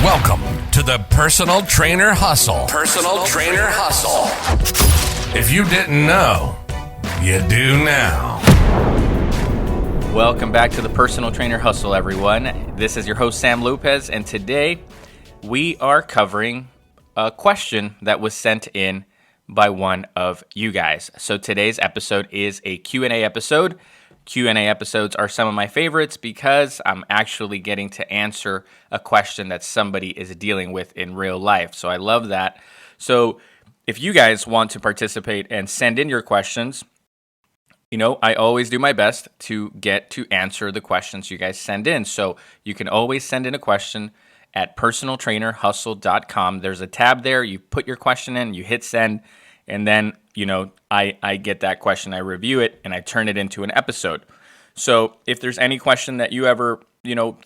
Welcome to the Personal Trainer Hustle. Personal Trainer Hustle. If you didn't know, you do now. Welcome back to the Personal Trainer Hustle, everyone. This is your host, Sam Lopez, and today we are covering a question that was sent in by one of you guys. So today's episode is a Q&A episode. Q&A episodes are some of my favorites because I'm actually getting to answer a question that somebody is dealing with in real life. So I love that. So if you guys want to participate and send in your questions, I always do my best to get to answer the questions you guys send in. So you can always send in a question at personaltrainerhustle.com. There's a tab there. You put your question in, you hit send, and then, I get that question, I review it, and I turn it into an episode. So if there's any question that you ever,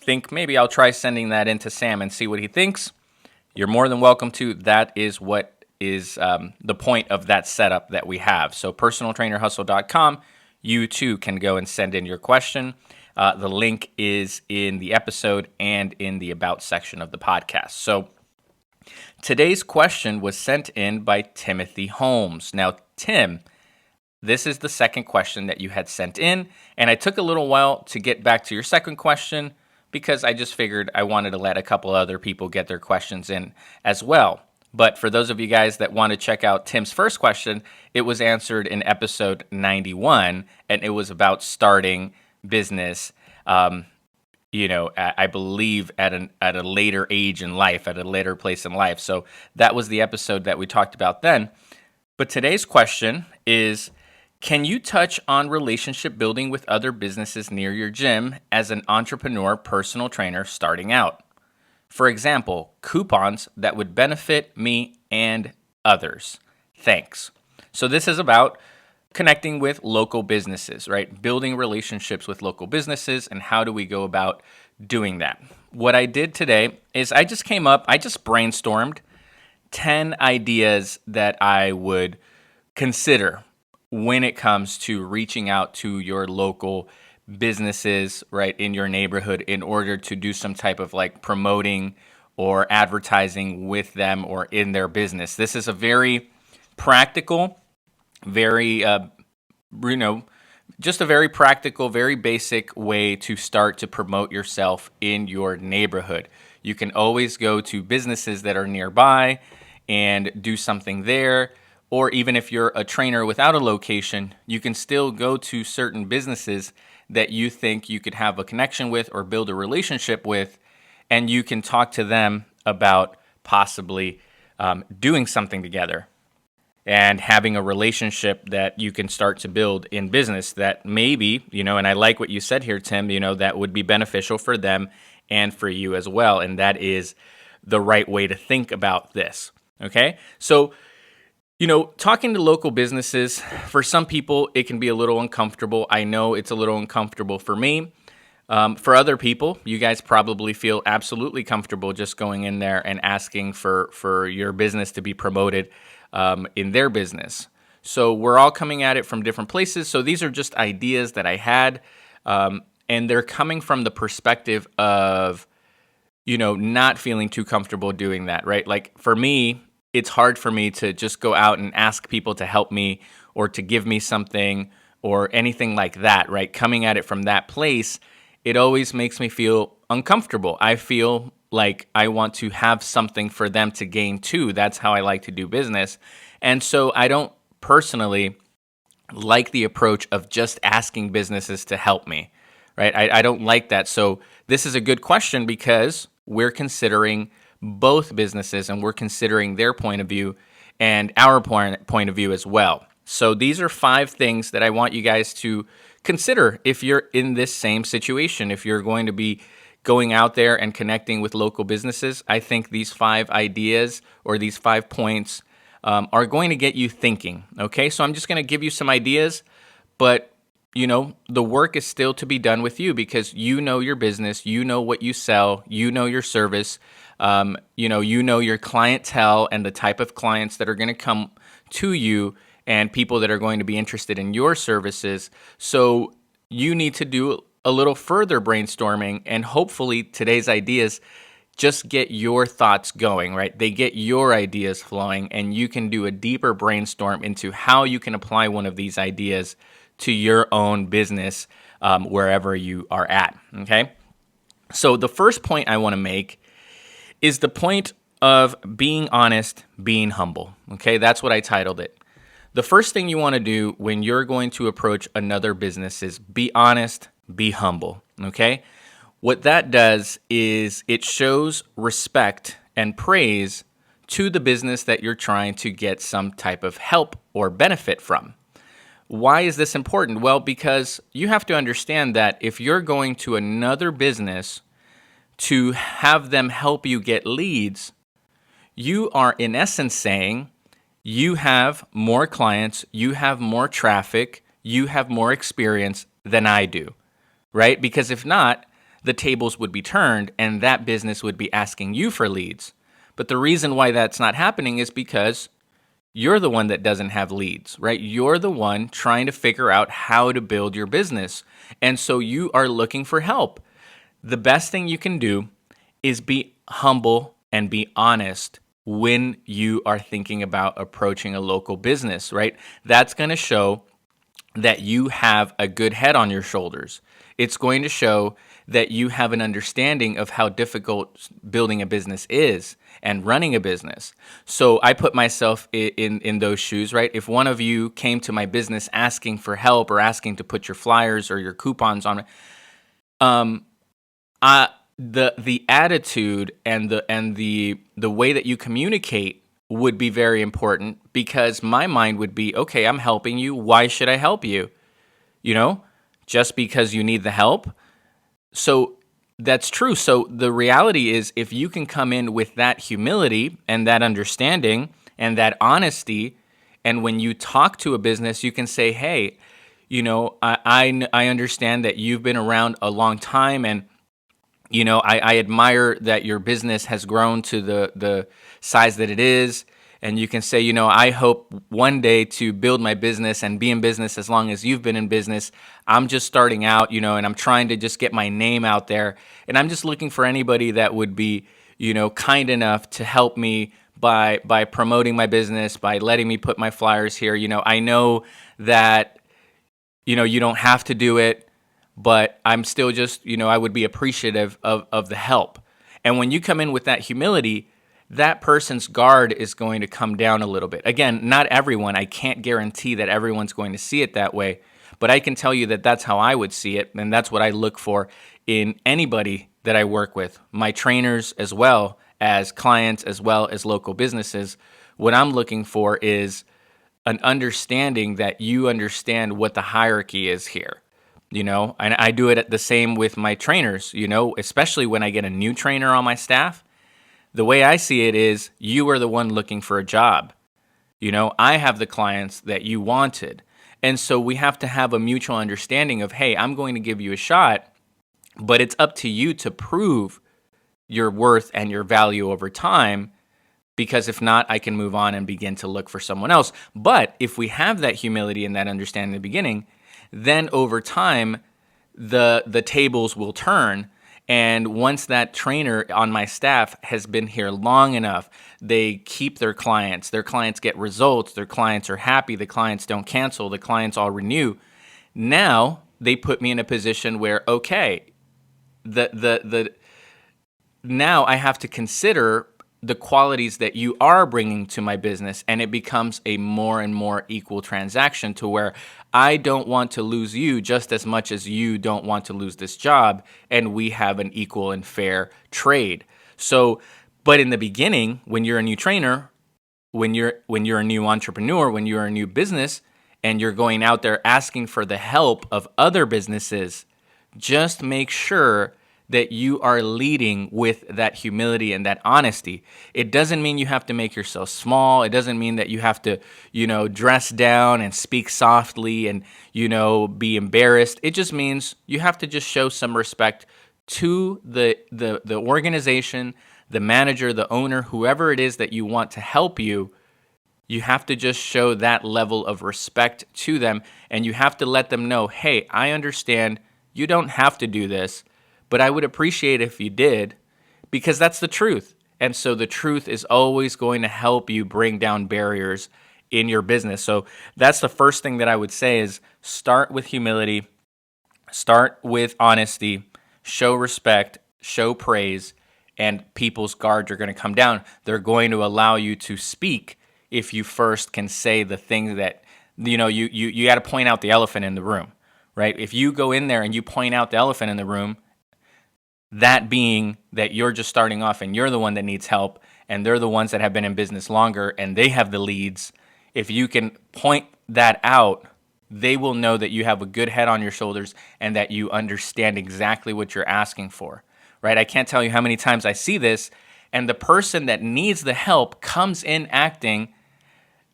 think maybe I'll try sending that in to Sam and see what he thinks, you're more than welcome to. That is what is the point of that setup that we have. So personaltrainerhustle.com, you too can go and send in your question. The link is in the episode and in the About section of the podcast. So today's question was sent in by Timothy Holmes. Now, Tim, this is the second question that you had sent in, and I took a little while to get back to your second question because I just figured I wanted to let a couple other people get their questions in as well. But for those of you guys that want to check out Tim's first question, it was answered in episode 91, and it was about starting business, I believe at a later age in life, at a later place in life. So that was the episode that we talked about then. But today's question is, can you touch on relationship building with other businesses near your gym as an entrepreneur personal trainer starting out? For example, coupons that would benefit me and others. Thanks. So this is about connecting with local businesses, right? Building relationships with local businesses, and how do we go about doing that? What I did today is I just brainstormed 10 ideas that I would consider when it comes to reaching out to your local businesses, right, in your neighborhood in order to do some type of promoting or advertising with them or in their business. This is a very practical, very, just a very practical, very basic way to start to promote yourself in your neighborhood. You can always go to businesses that are nearby and do something there. Or even if you're a trainer without a location, you can still go to certain businesses that you think you could have a connection with or build a relationship with, and you can talk to them about possibly doing something together and having a relationship that you can start to build in business that maybe, and I like what you said here, Tim, that would be beneficial for them and for you as well. And that is the right way to think about this. Okay? So, talking to local businesses, for some people, it can be a little uncomfortable. I know it's a little uncomfortable for me. For other people, you guys probably feel absolutely comfortable just going in there and asking for your business to be promoted in their business. So we're all coming at it from different places. So these are just ideas that I had, and they're coming from the perspective of, not feeling too comfortable doing that, right? Like for me, it's hard for me to just go out and ask people to help me or to give me something or anything like that, right? Coming at it from that place, it always makes me feel uncomfortable. I feel like I want to have something for them to gain too. That's how I like to do business. And so I don't personally like the approach of just asking businesses to help me, right? I don't like that. So this is a good question because we're considering both businesses and we're considering their point of view and our point of view as well. So these are 5 things that I want you guys to consider if you're in this same situation. If you're going to be going out there and connecting with local businesses, I think these 5 ideas or these 5 points are going to get you thinking. Okay, so I'm just going to give you some ideas, but the work is still to be done with you because you know your business, you know what you sell, you know your service, you know your clientele and the type of clients that are going to come to you and people that are going to be interested in your services. So you need to do a little further brainstorming, and hopefully today's ideas just get your thoughts going, right? They get your ideas flowing, and you can do a deeper brainstorm into how you can apply one of these ideas to your own business wherever you are at, okay? So the first point I want to make is the point of being honest, being humble, okay? That's what I titled it. The first thing you want to do when you're going to approach another business is be honest, be humble, okay? What that does is it shows respect and praise to the business that you're trying to get some type of help or benefit from. Why is this important? Well, because you have to understand that if you're going to another business to have them help you get leads, you are in essence saying you have more clients, you have more traffic, you have more experience than I do, right? Because if not, the tables would be turned and that business would be asking you for leads. But the reason why that's not happening is because you're the one that doesn't have leads, right? You're the one trying to figure out how to build your business. And so you are looking for help. The best thing you can do is be humble and be honest when you are thinking about approaching a local business, right? That's going to show that you have a good head on your shoulders. It's going to show that you have an understanding of how difficult building a business is and running a business. So I put myself in those shoes, right? If one of you came to my business asking for help or asking to put your flyers or your coupons on, the attitude and the way that you communicate would be very important, because my mind would be, okay, I'm helping you. Why should I help you? Just because you need the help. So that's true. So the reality is, if you can come in with that humility and that understanding and that honesty, and when you talk to a business, you can say, hey, I understand that you've been around a long time, and I admire that your business has grown to the size that it is. And you can say, I hope one day to build my business and be in business as long as you've been in business. I'm just starting out, and I'm trying to just get my name out there. And I'm just looking for anybody that would be, kind enough to help me by promoting my business, by letting me put my flyers here. I know that, you don't have to do it, but I'm still just, I would be appreciative of the help. And when you come in with that humility, that person's guard is going to come down a little bit. Again, not everyone. I can't guarantee that everyone's going to see it that way, but I can tell you that that's how I would see it, and that's what I look for in anybody that I work with, my trainers as well as clients, as well as local businesses. What I'm looking for is an understanding that you understand what the hierarchy is here. And I do it the same with my trainers, especially when I get a new trainer on my staff. The way I see it is, you are the one looking for a job. I have the clients that you wanted. And so we have to have a mutual understanding of, hey, I'm going to give you a shot, but it's up to you to prove your worth and your value over time, because if not, I can move on and begin to look for someone else. But if we have that humility and that understanding in the beginning, then over time, the tables will turn. And once that trainer on my staff has been here long enough, they keep their clients get results, their clients are happy, the clients don't cancel, the clients all renew. Now they put me in a position where, okay, now I have to consider the qualities that you are bringing to my business, and it becomes a more and more equal transaction, to where I don't want to lose you just as much as you don't want to lose this job, and we have an equal and fair trade. So, but in the beginning, when you're a new trainer, when you're a new entrepreneur, when you're a new business, and you're going out there asking for the help of other businesses, just make sure that you are leading with that humility and that honesty. It doesn't mean you have to make yourself small. It doesn't mean that you have to, dress down and speak softly and, be embarrassed. It just means you have to just show some respect to the organization, the manager, the owner, whoever it is that you want to help you. You have to just show that level of respect to them, and you have to let them know, hey, I understand you don't have to do this, but I would appreciate if you did, because that's the truth. And so the truth is always going to help you bring down barriers in your business. So that's the first thing that I would say is start with humility, start with honesty, show respect, show praise, and people's guards are going to come down. They're going to allow you to speak if you first can say the things that, you got to point out the elephant in the room, right? If you go in there and you point out the elephant in the room, that being that you're just starting off and you're the one that needs help and they're the ones that have been in business longer and they have the leads, if you can point that out, they will know that you have a good head on your shoulders and that you understand exactly what you're asking for, right? I can't tell you how many times I see this, and the person that needs the help comes in acting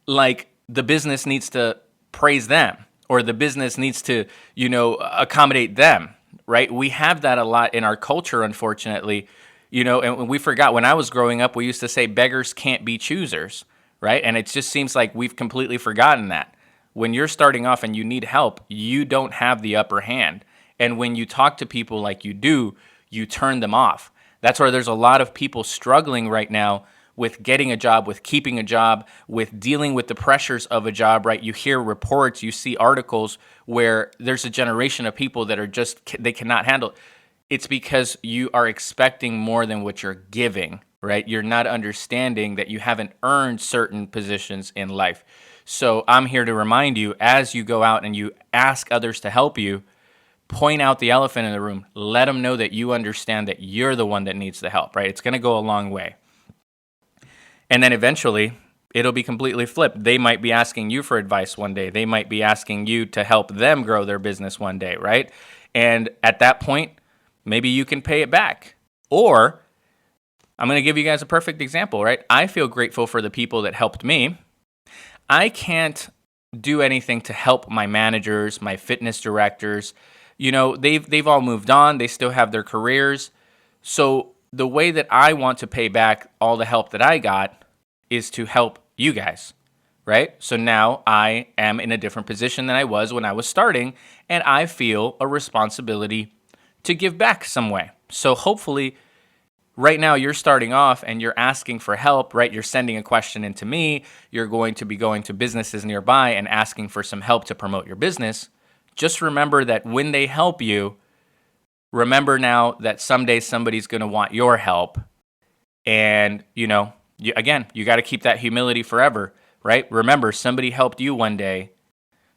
like the business needs to praise them or the business needs to, accommodate them, right? We have that a lot in our culture, unfortunately, and we forgot when I was growing up, we used to say beggars can't be choosers, right? And it just seems like we've completely forgotten that. When you're starting off and you need help, you don't have the upper hand. And when you talk to people like you do, you turn them off. That's where there's a lot of people struggling right now with getting a job, with keeping a job, with dealing with the pressures of a job, right? You hear reports, you see articles where there's a generation of people that are they cannot handle it. It's because you are expecting more than what you're giving, right? You're not understanding that you haven't earned certain positions in life. So I'm here to remind you, as you go out and you ask others to help you, point out the elephant in the room. Let them know that you understand that you're the one that needs the help, right? It's going to go a long way. And then eventually, it'll be completely flipped. They might be asking you for advice one day. They might be asking you to help them grow their business one day, right? And at that point, maybe you can pay it back. Or, I'm going to give you guys a perfect example, right? I feel grateful for the people that helped me. I can't do anything to help my managers, my fitness directors. They've all moved on. They still have their careers. So the way that I want to pay back all the help that I got is to help you guys, right? So now I am in a different position than I was when I was starting, and I feel a responsibility to give back some way. So hopefully right now you're starting off and you're asking for help, right? You're sending a question into me. You're going to be going to businesses nearby and asking for some help to promote your business. Just remember that when they help you, remember now that someday somebody's going to want your help. And, you got to keep that humility forever, right? Remember, somebody helped you one day.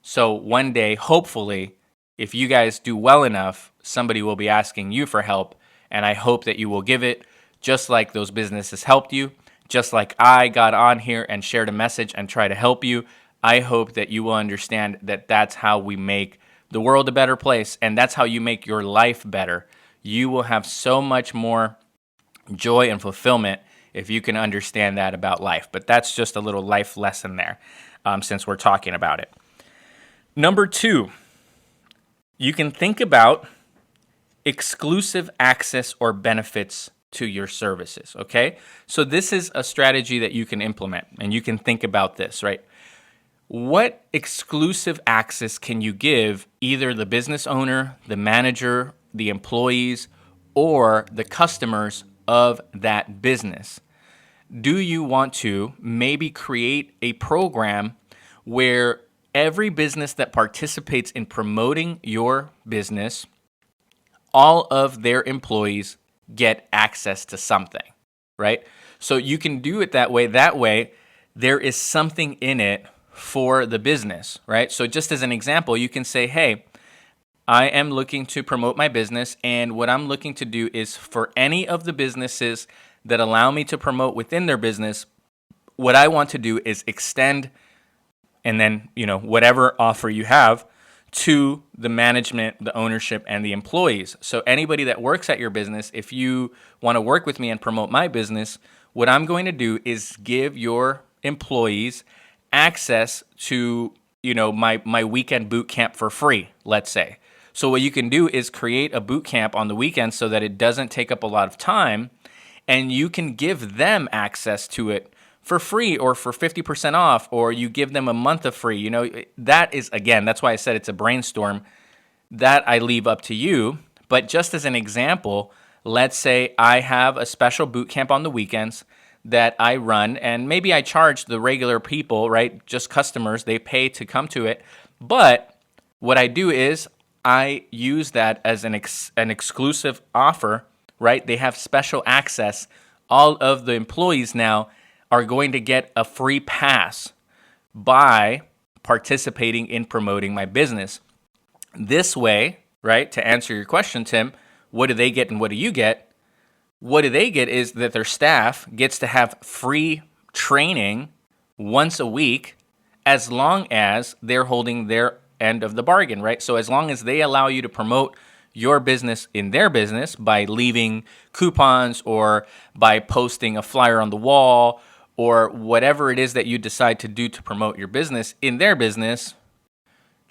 So one day, hopefully, if you guys do well enough, somebody will be asking you for help. And I hope that you will give it, just like those businesses helped you, just like I got on here and shared a message and try to help you. I hope that you will understand that that's how we make the world a better place, and that's how you make your life better. You will have so much more joy and fulfillment if you can understand that about life. But that's just a little life lesson there, since we're talking about it. Number 2, you can think about exclusive access or benefits to your services, okay? So this is a strategy that you can implement, and you can think about this, right? What exclusive access can you give either the business owner, the manager, the employees, or the customers of that business? Do you want to maybe create a program where every business that participates in promoting your business, all of their employees get access to something, right? So you can do it that way. That way, there is something in it for the business, right? So just as an example, you can say, hey, I am looking to promote my business, and what I'm looking to do is for any of the businesses that allow me to promote within their business, what I want to do is extend, and then, whatever offer you have to the management, the ownership, and the employees. So anybody that works at your business, if you want to work with me and promote my business, what I'm going to do is give your employees access to, my weekend boot camp for free, let's say. So what you can do is create a boot camp on the weekend so that it doesn't take up a lot of time, and you can give them access to it for free or for 50% off, or you give them a month of free. That is, again, that's why I said it's a brainstorm. That I leave up to you. But just as an example, let's say I have a special boot camp on the weekends that I run, and maybe I charge the regular people, right? Just customers, they pay to come to it. But what I do is I use that as an exclusive offer, right? They have special access. All of the employees now are going to get a free pass by participating in promoting my business. This way, right, to answer your question, Tim, what do they get and what do you get? What do they get is that their staff gets to have free training once a week as long as they're holding their end of the bargain, right? So as long as they allow you to promote your business in their business by leaving coupons or by posting a flyer on the wall or whatever it is that you decide to do to promote your business in their business,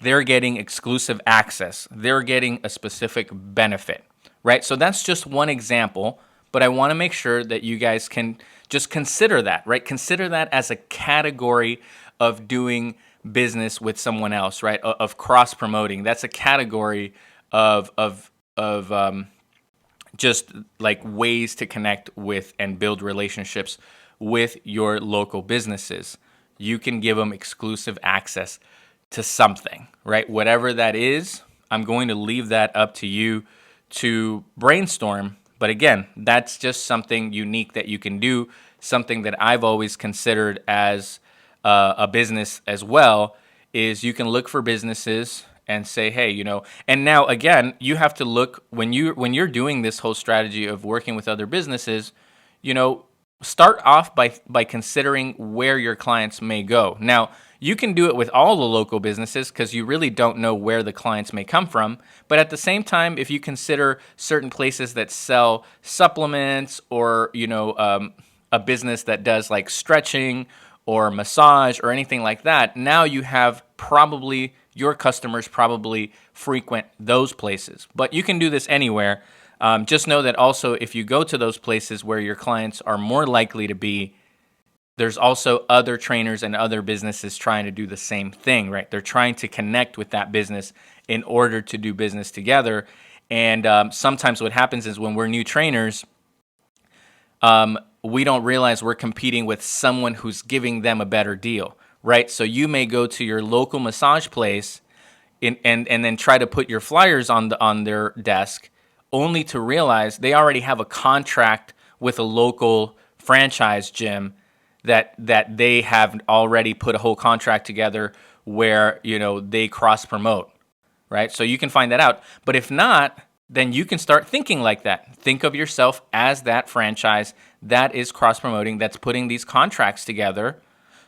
they're getting exclusive access. They're getting a specific benefit, right? So that's just one example, but I want to make sure that you guys can just consider that, right? Consider that as a category of doing business with someone else, right? Of cross promoting. That's a category of just like ways to connect with and build relationships with your local businesses. You can give them exclusive access to something, right? Whatever that is, I'm going to leave that up to you to brainstorm. But again, that's just something unique that you can do, something that I've always considered as a business as well, is you can look for businesses and say, hey, and now again, you have to look when you're doing this whole strategy of working with other businesses, start off by considering where your clients may go. Now, you can do it with all the local businesses because you really don't know where the clients may come from. But at the same time, if you consider certain places that sell supplements or, a business that does like stretching or massage or anything like that, now you have your customers probably frequent those places. But you can do this anywhere. Just know that also if you go to those places where your clients are more likely to be, there's also other trainers and other businesses trying to do the same thing, right? They're trying to connect with that business in order to do business together. And sometimes what happens is when we're new trainers, we don't realize we're competing with someone who's giving them a better deal, right? So you may go to your local massage place and then try to put your flyers on their desk, only to realize they already have a contract with a local franchise gym that they have already put a whole contract together where, they cross promote, right? So you can find that out. But if not, then you can start thinking like that. Think of yourself as that franchise that is cross promoting, that's putting these contracts together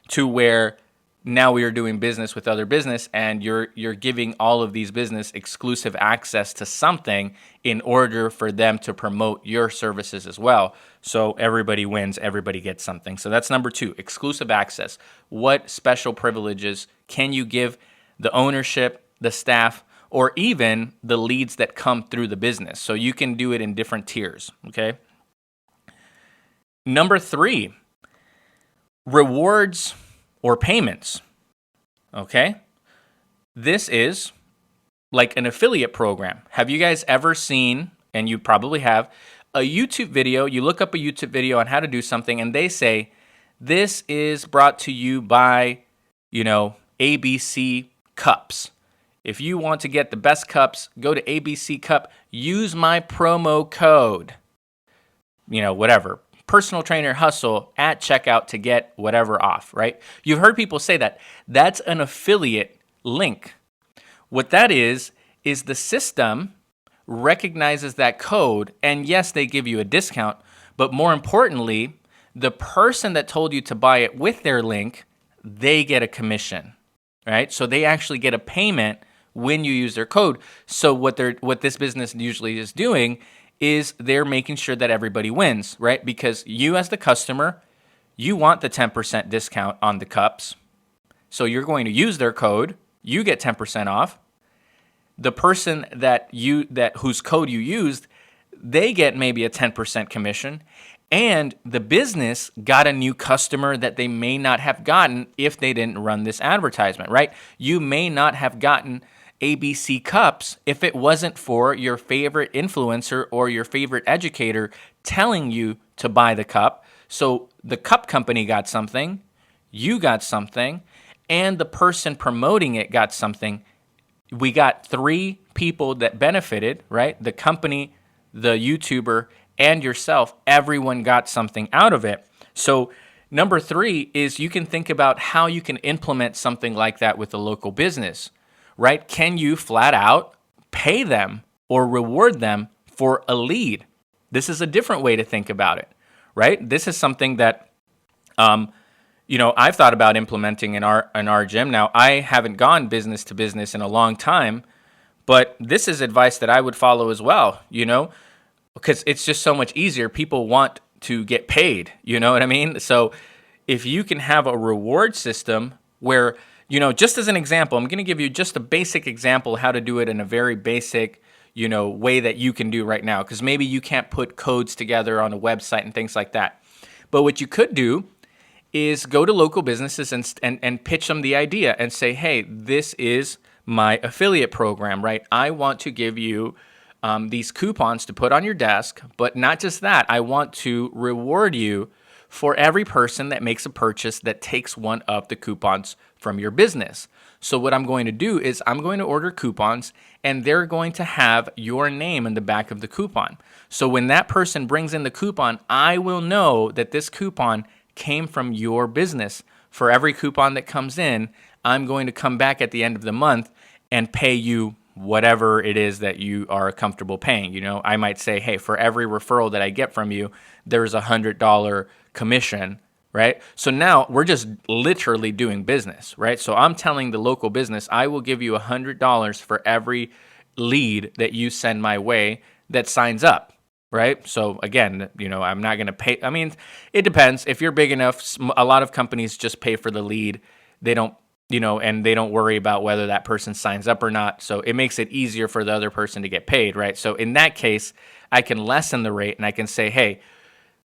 to where now we are doing business with other business, and you're giving all of these business exclusive access to something in order for them to promote your services as well. So everybody wins, everybody gets something. So that's number 2, exclusive access. What special privileges can you give the ownership, the staff, or even the leads that come through the business? So you can do it in different tiers, okay? Number 3, rewards or payments, okay? This is like an affiliate program. Have you guys ever seen, and you probably have, a YouTube video? You look up a YouTube video on how to do something, and they say, this is brought to you by, ABC Cups. If you want to get the best cups, go to ABC Cup, use my promo code, whatever. Personal Trainer Hustle at checkout to get whatever off, right? You've heard people say that. That's an affiliate link. What that is the system recognizes that code, and yes, they give you a discount, but more importantly, the person that told you to buy it with their link, they get a commission, right? So they actually get a payment when you use their code. So what this business usually is doing is they're making sure that everybody wins, right? Because you as the customer, you want the 10% discount on the cups. So you're going to use their code, you get 10% off. The person whose code you used, they get maybe a 10% commission. And the business got a new customer that they may not have gotten if they didn't run this advertisement, right? You may not have gotten ABC cups if it wasn't for your favorite influencer or your favorite educator telling you to buy the cup. So the cup company got something, you got something, and the person promoting it got something. We got 3 people that benefited, right? The company, the YouTuber, and yourself. Everyone got something out of it. So number 3 is you can think about how you can implement something like that with a local business, right? Can you flat out pay them or reward them for a lead? This is a different way to think about it, right? This is something that I've thought about implementing in our gym. Now, I haven't gone business to business in a long time, but this is advice that I would follow as well, because it's just so much easier. People want to get paid, you know what I mean? So if you can have a reward system where, just as an example, I'm going to give you just a basic example how to do it in a very basic, way that you can do right now, because maybe you can't put codes together on a website and things like that. But what you could do is go to local businesses and pitch them the idea and say, hey, this is my affiliate program, right? I want to give you these coupons to put on your desk, but not just that. I want to reward you for every person that makes a purchase that takes one of the coupons from your business. So what I'm going to do is I'm going to order coupons, and they're going to have your name in the back of the coupon. So when that person brings in the coupon, I will know that this coupon came from your business. For every coupon that comes in, I'm going to come back at the end of the month and pay you whatever it is that you are comfortable paying. I might say, hey, for every referral that I get from you, there's $100 commission, right? So now we're just literally doing business, right? So I'm telling the local business, I will give you $100 for every lead that you send my way that signs up. Right. So again, I'm not going to pay. I mean, it depends. If you're big enough, a lot of companies just pay for the lead. They don't, and they don't worry about whether that person signs up or not. So it makes it easier for the other person to get paid. Right. So in that case, I can lessen the rate and I can say, hey,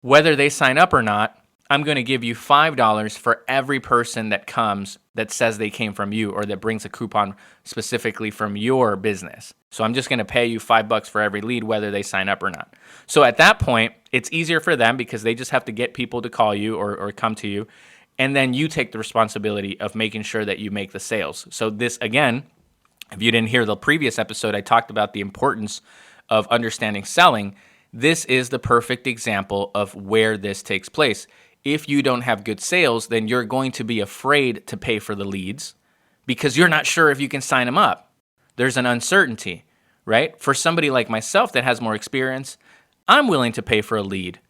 whether they sign up or not, I'm going to give you $5 for every person that comes that says they came from you or that brings a coupon specifically from your business. So I'm just going to pay you $5 for every lead, whether they sign up or not. So at that point, it's easier for them because they just have to get people to call you or come to you. And then you take the responsibility of making sure that you make the sales. So this, again, if you didn't hear the previous episode, I talked about the importance of understanding selling. This is the perfect example of where this takes place. If you don't have good sales, then you're going to be afraid to pay for the leads because you're not sure if you can sign them up. There's an uncertainty, right? For somebody like myself that has more experience, I'm willing to pay for a lead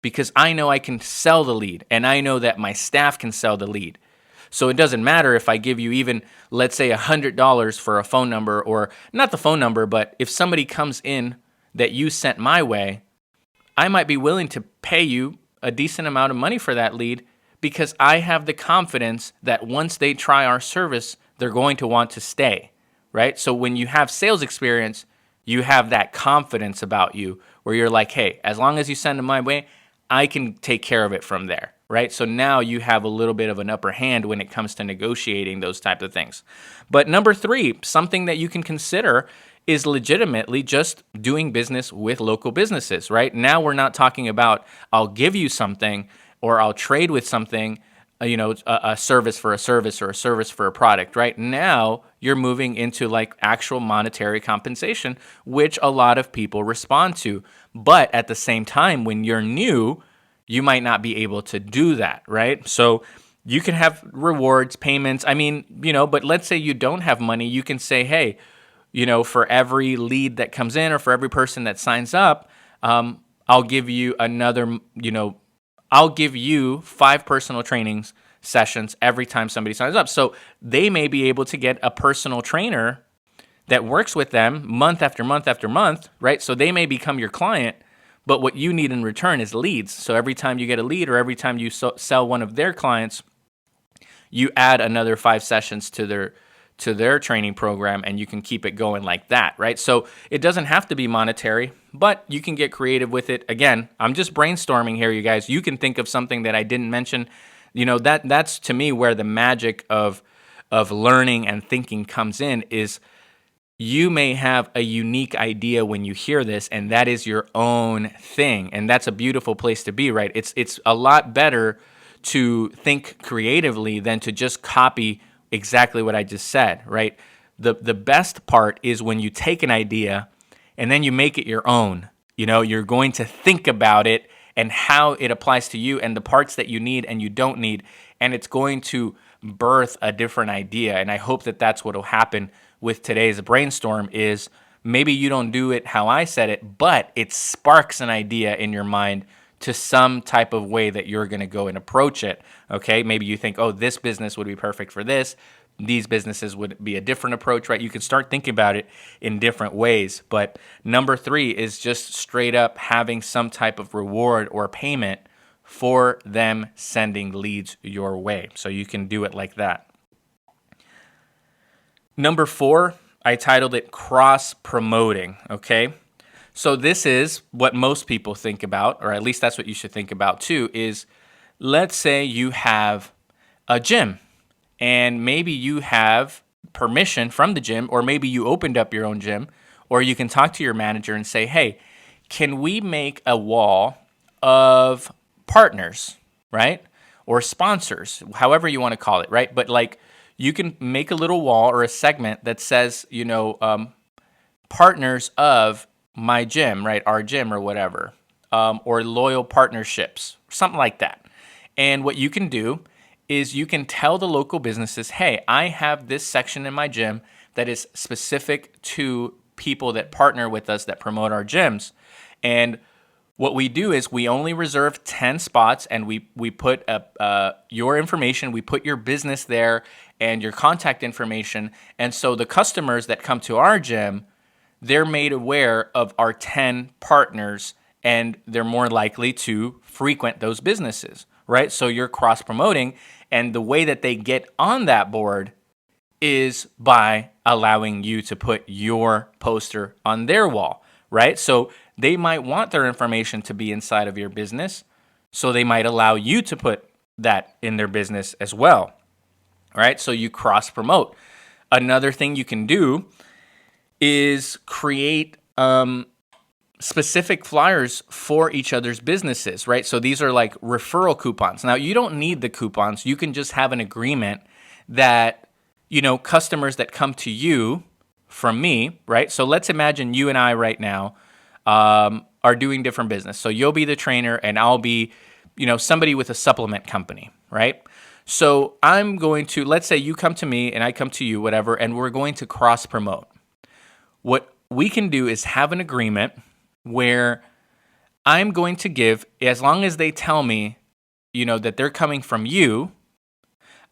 because I know I can sell the lead and I know that my staff can sell the lead. So it doesn't matter if I give you even, let's say, $100 for a phone number, or not the phone number, but if somebody comes in that you sent my way, I might be willing to pay you a decent amount of money for that lead because I have the confidence that once they try our service, they're going to want to stay, right? So when you have sales experience, you have that confidence about you where you're like, hey, as long as you send them my way, I can take care of it from there, right? So now you have a little bit of an upper hand when it comes to negotiating those types of things. But number 3, something that you can consider is legitimately just doing business with local businesses, right? Now we're not talking about I'll give you something or I'll trade with something, a service for a service or a service for a product, right? Now you're moving into like actual monetary compensation, which a lot of people respond to. But at the same time, when you're new, you might not be able to do that, right? So you can have rewards, payments. But let's say you don't have money. You can say, hey, for every lead that comes in or for every person that signs up, I'll give you I'll give you 5 personal trainings sessions every time somebody signs up. So they may be able to get a personal trainer that works with them month after month after month, right? So they may become your client, but what you need in return is leads. So every time you get a lead or every time you sell one of their clients, you add another 5 sessions to their training program, and you can keep it going like that, right? So it doesn't have to be monetary, but you can get creative with it. Again, I'm just brainstorming here, you guys. You can think of something that I didn't mention. That's to me where the magic of learning and thinking comes in is you may have a unique idea when you hear this, and that is your own thing. And that's a beautiful place to be, right? It's a lot better to think creatively than to just copy exactly what I just said, right? The best part is when you take an idea and then you make it your own. You're going to think about it and how it applies to you and the parts that you need and you don't need, and it's going to birth a different idea. And I hope that that's what will happen with today's brainstorm is maybe you don't do it how I said it, but it sparks an idea in your mind to some type of way that you're going to go and approach it. Okay, maybe you think, oh, this business would be perfect for this. These businesses would be a different approach, right? You can start thinking about it in different ways. But number 3 is just straight up having some type of reward or payment for them sending leads your way. So you can do it like that. Number 4, I titled it cross-promoting, okay? So this is what most people think about, or at least that's what you should think about too, is let's say you have a gym and maybe you have permission from the gym, or maybe you opened up your own gym, or you can talk to your manager and say, hey, can we make a wall of partners, right? Or sponsors, however you want to call it, right? But like you can make a little wall or a segment that says, partners of my gym, right? Our gym or whatever, or loyal partnerships, something like that. And what you can do is you can tell the local businesses, hey, I have this section in my gym that is specific to people that partner with us that promote our gyms. And what we do is we only reserve 10 spots, and we put your information, we put your business there and your contact information. And so the customers that come to our gym, they're made aware of our 10 partners, and they're more likely to frequent those businesses, right? So you're cross-promoting, and the way that they get on that board is by allowing you to put your poster on their wall, right? So they might want their information to be inside of your business, so they might allow you to put that in their business as well, right? So you cross-promote. Another thing you can do is create specific flyers for each other's businesses, right? So these are like referral coupons. Now, you don't need the coupons. You can just have an agreement that, customers that come to you from me, right? So let's imagine you and I right now are doing different business. So you'll be the trainer and I'll be, somebody with a supplement company, right? So I'm going to, let's say you come to me and I come to you, whatever, and we're going to cross promote. What we can do is have an agreement where I'm going to give, as long as they tell me, that they're coming from you,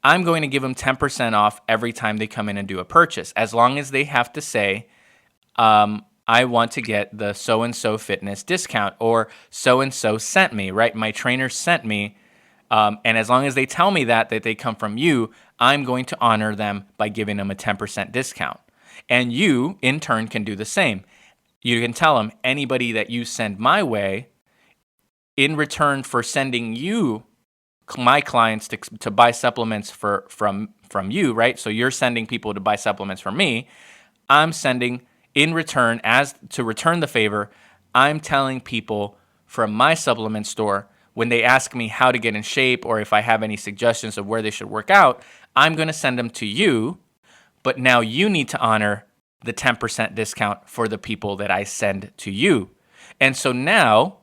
I'm going to give them 10% off every time they come in and do a purchase, as long as they have to say, I want to get the so-and-so fitness discount, or so-and-so sent me, right? My trainer sent me. And as long as they tell me that they come from you, I'm going to honor them by giving them a 10% discount. And you, in turn, can do the same. You can tell them, anybody that you send my way, in return for sending you, my clients, to buy supplements from you, right? So you're sending people to buy supplements from me. I'm sending, in return, as to return the favor, I'm telling people from my supplement store, when they ask me how to get in shape or if I have any suggestions of where they should work out, I'm going to send them to you. But now you need to honor the 10% discount for the people that I send to you. And so now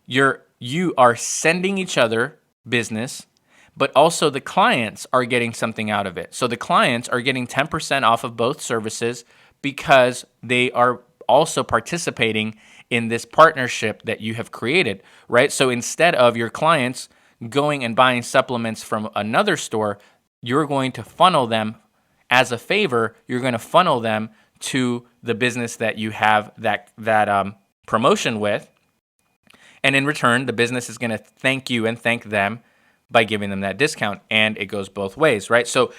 you are sending each other business, but also the clients are getting something out of it. So the clients are getting 10% off of both services because they are also participating in this partnership that you have created, right? So instead of your clients going and buying supplements from another store, you're going to funnel them as a favor. You're going to funnel them to the business that you have that promotion with. And in return, the business is going to thank you and thank them by giving them that discount. And it goes both ways, right? So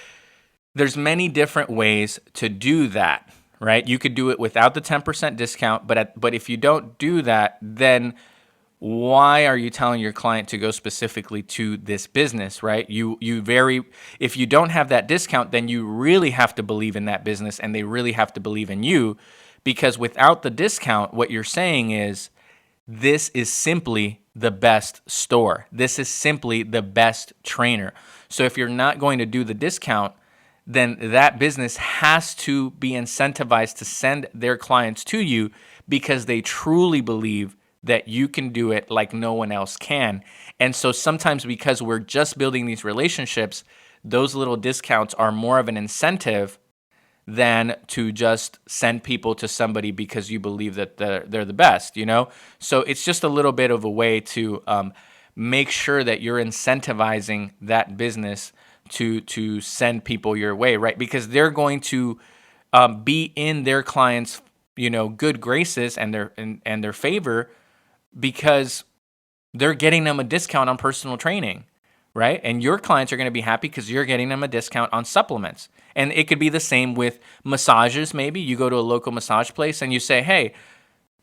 there's many different ways to do that, right? You could do it without the 10% discount, but if you don't do that, then why are you telling your client to go specifically to this business, right? If you don't have that discount, then you really have to believe in that business and they really have to believe in you, because without the discount, what you're saying is, this is simply the best store. This is simply the best trainer. So if you're not going to do the discount, then that business has to be incentivized to send their clients to you because they truly believe that you can do it like no one else can. And so sometimes, because we're just building these relationships, those little discounts are more of an incentive than to just send people to somebody because you believe that they're the best, you know? So it's just a little bit of a way to make sure that you're incentivizing that business to send people your way, right? Because they're going to be in their clients' good graces and their favor, because they're getting them a discount on personal training, right? And your clients are going to be happy because you're getting them a discount on supplements. And it could be the same with massages. Maybe you go to a local massage place and you say, hey,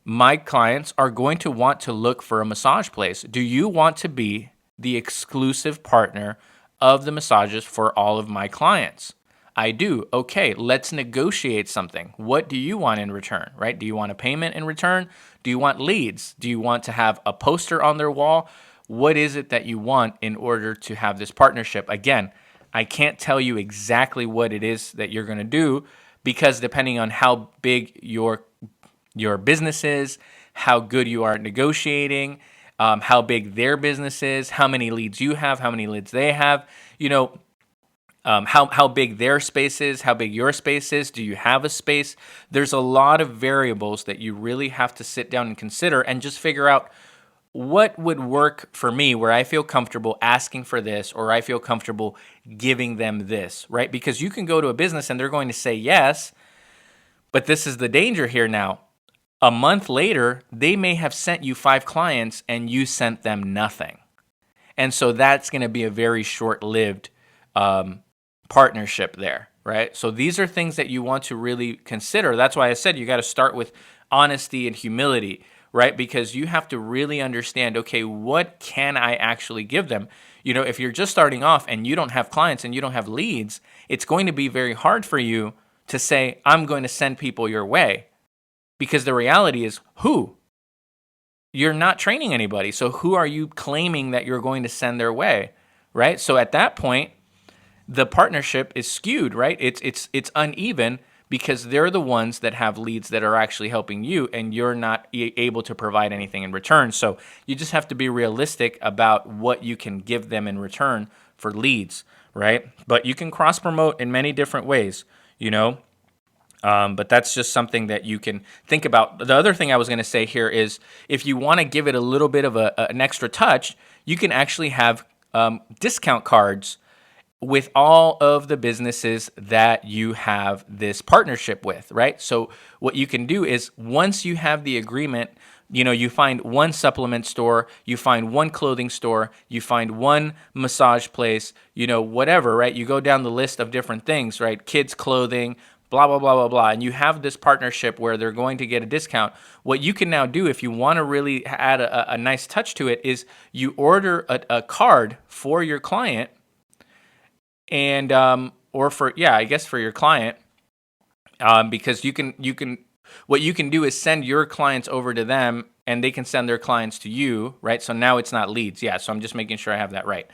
my clients are going to want to look for a massage place. Do you want to be the exclusive partner of the massages for all of my clients? I do. Okay, let's negotiate something. What do you want in return, right? Do you want a payment in return? Do you want leads? Do you want to have a poster on their wall? What is it that you want in order to have this partnership? Again, I can't tell you exactly what it is that you're going to do, because depending on how big your business is, how good you are at negotiating, how big their business is, how many leads you have, how many leads they have, how big their space is, how big your space is. Do you have a space? There's a lot of variables that you really have to sit down and consider and just figure out what would work for me, where I feel comfortable asking for this, or I feel comfortable giving them this, right? Because you can go to a business and they're going to say yes, but this is the danger here now. A month later, they may have sent you 5 clients and you sent them nothing. And so that's going to be a very short-lived partnership there, right? So these are things that you want to really consider. That's why I said you got to start with honesty and humility, right? Because you have to really understand, okay, what can I actually give them? If you're just starting off and you don't have clients and you don't have leads, it's going to be very hard for you to say, I'm going to send people your way. Because the reality is, who? You're not training anybody. So who are you claiming that you're going to send their way, right? So at that point, the partnership is skewed, right? It's uneven, because they're the ones that have leads that are actually helping you, and you're not able to provide anything in return. So you just have to be realistic about what you can give them in return for leads, right? But you can cross promote in many different ways, but that's just something that you can think about. The other thing I was going to say here is, if you want to give it a little bit of an extra touch, you can actually have discount cards with all of the businesses that you have this partnership with, right? So what you can do is, once you have the agreement, you find one supplement store, you find one clothing store, you find one massage place, whatever, right? You go down the list of different things, right? Kids clothing, blah, blah, blah, blah, blah. And you have this partnership where they're going to get a discount. What you can now do, if you want to really add a nice touch to it, is you order a card for your client, and for your client, because you can what you can do is send your clients over to them, and they can send their clients to you, right? So now it's not leads. Yeah, so I'm just making sure I have that right.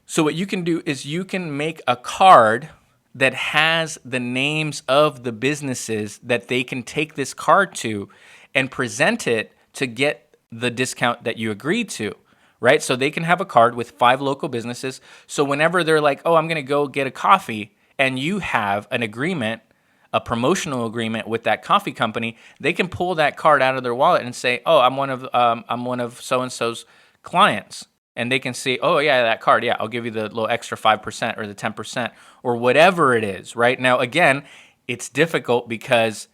So what you can do is you can make a card that has the names of the businesses that they can take this card to and present it to get the discount that you agreed to, right? So they can have a card with 5 local businesses. So whenever they're like, oh, I'm going to go get a coffee, and you have an agreement, a promotional agreement with that coffee company, they can pull that card out of their wallet and say, oh, I'm one of so-and-so's clients. And they can see, oh, yeah, that card, yeah, I'll give you the little extra 5% or the 10% or whatever it is, right? Now, again, it's difficult because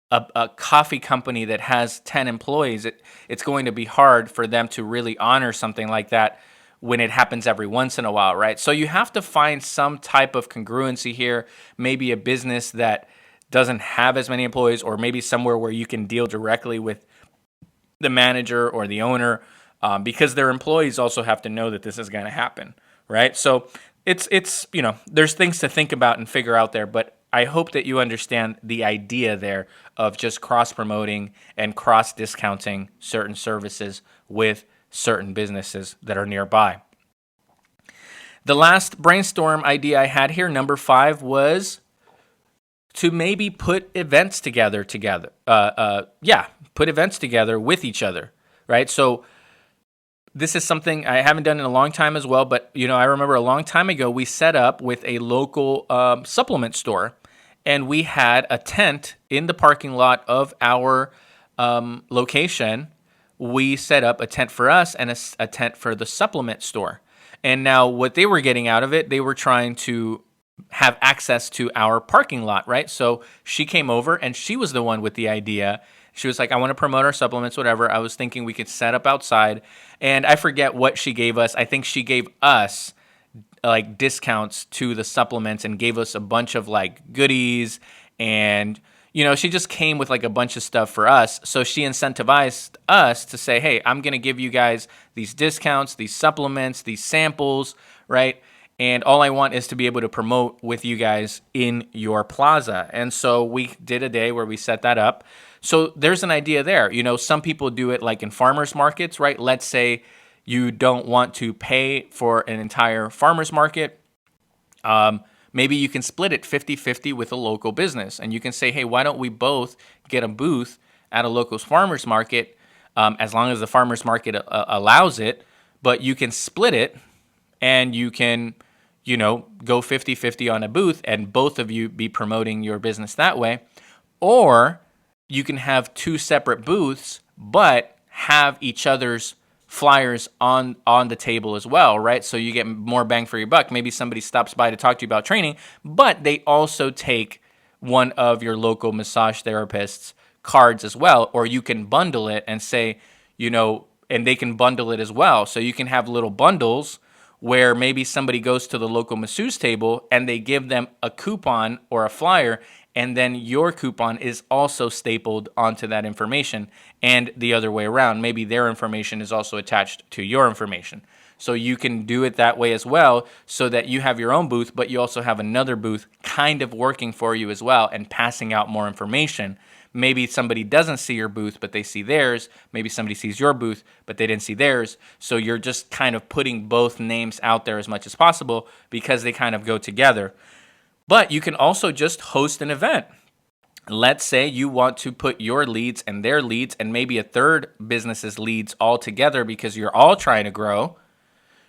a coffee company that has 10 employees, it's going to be hard for them to really honor something like that when it happens every once in a while, right? So you have to find some type of congruency here, maybe a business that doesn't have as many employees, or maybe somewhere where you can deal directly with the manager or the owner, because their employees also have to know that this is going to happen, right? So it's there's things to think about and figure out there, but I hope that you understand the idea there of just cross promoting and cross discounting certain services with certain businesses that are nearby. The last brainstorm idea I had here, number 5, was to maybe put events together. Put events together with each other, right? So this is something I haven't done in a long time as well, but I remember a long time ago we set up with a local supplement store, and we had a tent in the parking lot of our location. We set up a tent for us and a tent for the supplement store. And now what they were getting out of it, they were trying to have access to our parking lot, right? So she came over and she was the one with the idea. She was like, I want to promote our supplements, whatever. I was thinking we could set up outside. And I forget what she gave us. I think she gave us like discounts to the supplements and gave us a bunch of like goodies. And, she just came with like a bunch of stuff for us. So she incentivized us to say, hey, I'm going to give you guys these discounts, these supplements, these samples, right? And all I want is to be able to promote with you guys in your plaza. And so we did a day where we set that up. So there's an idea there. Some people do it like in farmers markets, right? Let's say you don't want to pay for an entire farmers market. Maybe you can split it 50-50 with a local business. And you can say, hey, why don't we both get a booth at a local farmers market, as long as the farmers market allows it. But you can split it and you can go 50-50 on a booth and both of you be promoting your business that way. Or you can have 2 separate booths, but have each other's flyers on the table as well, right? So you get more bang for your buck. Maybe somebody stops by to talk to you about training, but they also take one of your local massage therapists' cards as well, or you can bundle it and say, and they can bundle it as well. So you can have little bundles where maybe somebody goes to the local masseuse table and they give them a coupon or a flyer, and then your coupon is also stapled onto that information, and the other way around. Maybe their information is also attached to your information. So you can do it that way as well, so that you have your own booth, but you also have another booth kind of working for you as well and passing out more information. Maybe somebody doesn't see your booth, but they see theirs. Maybe somebody sees your booth, but they didn't see theirs. So you're just kind of putting both names out there as much as possible because they kind of go together. But you can also just host an event. Let's say you want to put your leads and their leads and maybe a third business's leads all together because you're all trying to grow.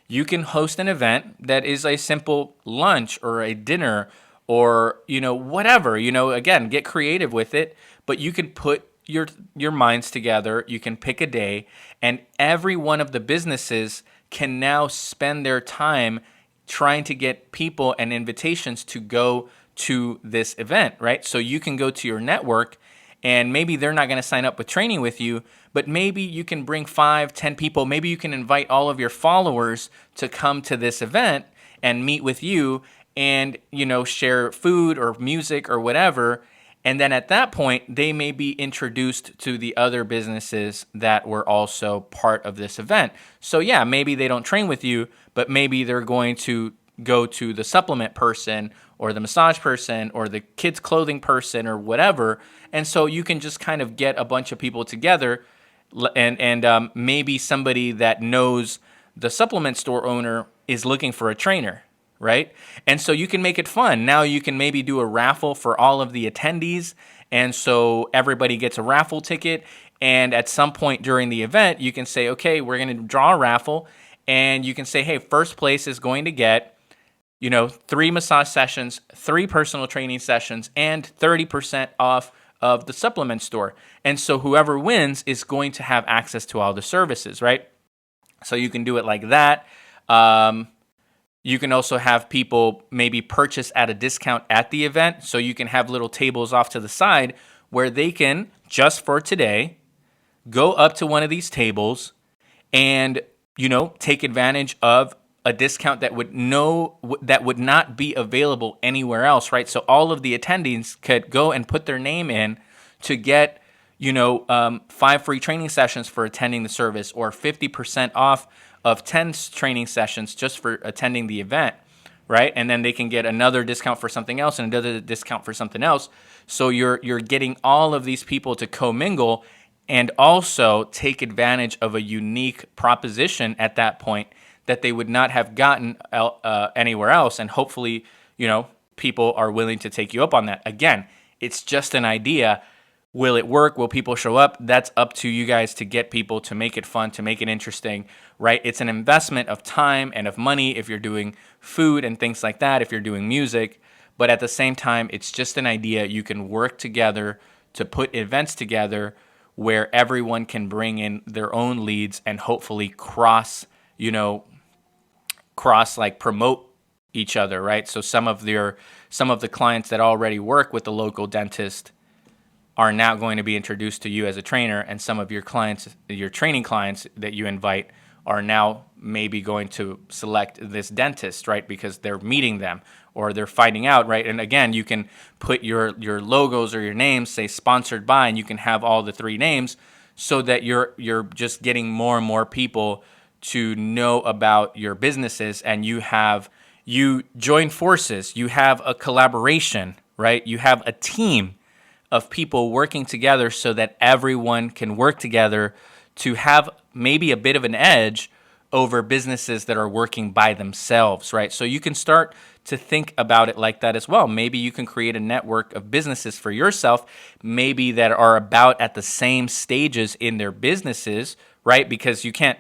You can host an event that is a simple lunch or a dinner or, whatever. Again, get creative with it. But you can put your minds together. You can pick a day, and every one of the businesses can now spend their time trying to get people and invitations to go to this event, right? So you can go to your network, and maybe they're not going to sign up with training with you, but maybe you can bring 5-10 people. Maybe you can invite all of your followers to come to this event and meet with you and, share food or music or whatever. And then at that point, they may be introduced to the other businesses that were also part of this event. So yeah, maybe they don't train with you, but maybe they're going to go to the supplement person or the massage person or the kids clothing person or whatever. And so you can just kind of get a bunch of people together, and maybe somebody that knows the supplement store owner is looking for a trainer, right? And so you can make it fun. Now you can maybe do a raffle for all of the attendees. And so everybody gets a raffle ticket. And at some point during the event, you can say, okay, we're going to draw a raffle. And you can say, hey, first place is going to get, 3 massage sessions, 3 personal training sessions, and 30% off of the supplement store. And so whoever wins is going to have access to all the services, right? So you can do it like that. You can also have people maybe purchase at a discount at the event. So you can have little tables off to the side where they can, just for today, go up to one of these tables and, take advantage of a discount that would not be available anywhere else, right? So all of the attendees could go and put their name in to get, 5 free training sessions for attending the service, or 50% off of 10 training sessions just for attending the event, right? And then they can get another discount for something else and another discount for something else. So you're getting all of these people to commingle and also take advantage of a unique proposition at that point that they would not have gotten anywhere else. And hopefully, people are willing to take you up on that. Again, it's just an idea. Will it work? Will people show up? That's up to you guys to get people, to make it fun, to make it interesting, right? It's an investment of time and of money if you're doing food and things like that, if you're doing music. But at the same time, it's just an idea. You can work together to put events together where everyone can bring in their own leads and hopefully cross promote each other, right? So some of the clients that already work with the local dentist are now going to be introduced to you as a trainer, and some of your clients, your training clients that you invite, are now maybe going to select this dentist, right? Because they're meeting them or they're finding out, right? And again, you can put your logos or your names, say sponsored by, and you can have all the 3 names so that you're just getting more and more people to know about your businesses, and you join forces, you have a collaboration, right? You have a team of people working together so that everyone can work together to have maybe a bit of an edge over businesses that are working by themselves, right? So you can start to think about it like that as well. Maybe you can create a network of businesses for yourself, maybe that are about at the same stages in their businesses, right? Because you can't,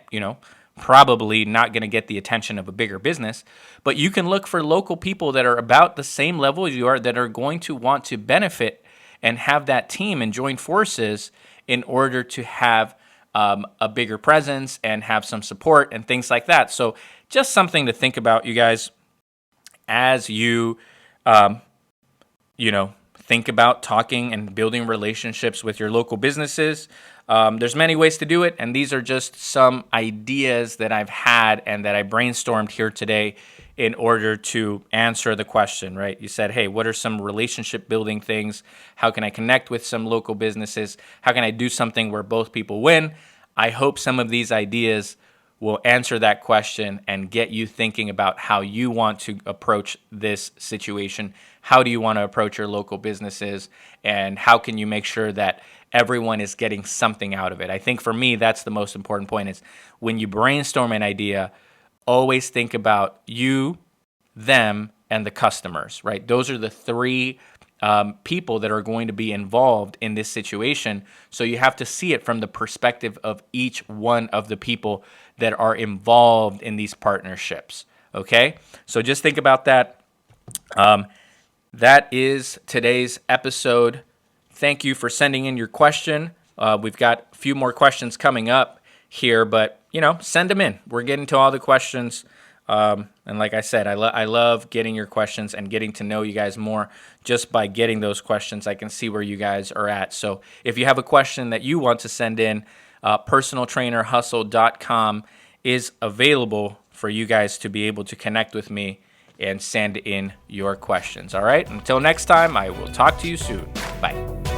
probably not going to get the attention of a bigger business, but you can look for local people that are about the same level as you are, that are going to want to benefit and have that team and join forces in order to have a bigger presence and have some support and things like that. So just something to think about, you guys, as you, think about talking and building relationships with your local businesses. There's many ways to do it, and these are just some ideas that I've had and that I brainstormed here today in order to answer the question, right? You said, hey, what are some relationship building things? How can I connect with some local businesses? How can I do something where both people win? I hope some of these ideas will answer that question and get you thinking about how you want to approach this situation. How do you want to approach your local businesses? And how can you make sure that everyone is getting something out of it? I think for me, that's the most important point, is when you brainstorm an idea, always think about you, them, and the customers, right? Those are the 3 people that are going to be involved in this situation. So you have to see it from the perspective of each one of the people that are involved in these partnerships, okay? So just think about that. That is today's episode. Thank you for sending in your question. We've got a few more questions coming up here, but send them in. We're getting to all the questions. And like I said, I love getting your questions and getting to know you guys more. Just by getting those questions, I can see where you guys are at. So if you have a question that you want to send in, personaltrainerhustle.com is available for you guys to be able to connect with me and send in your questions. All right. Until next time, I will talk to you soon. Bye.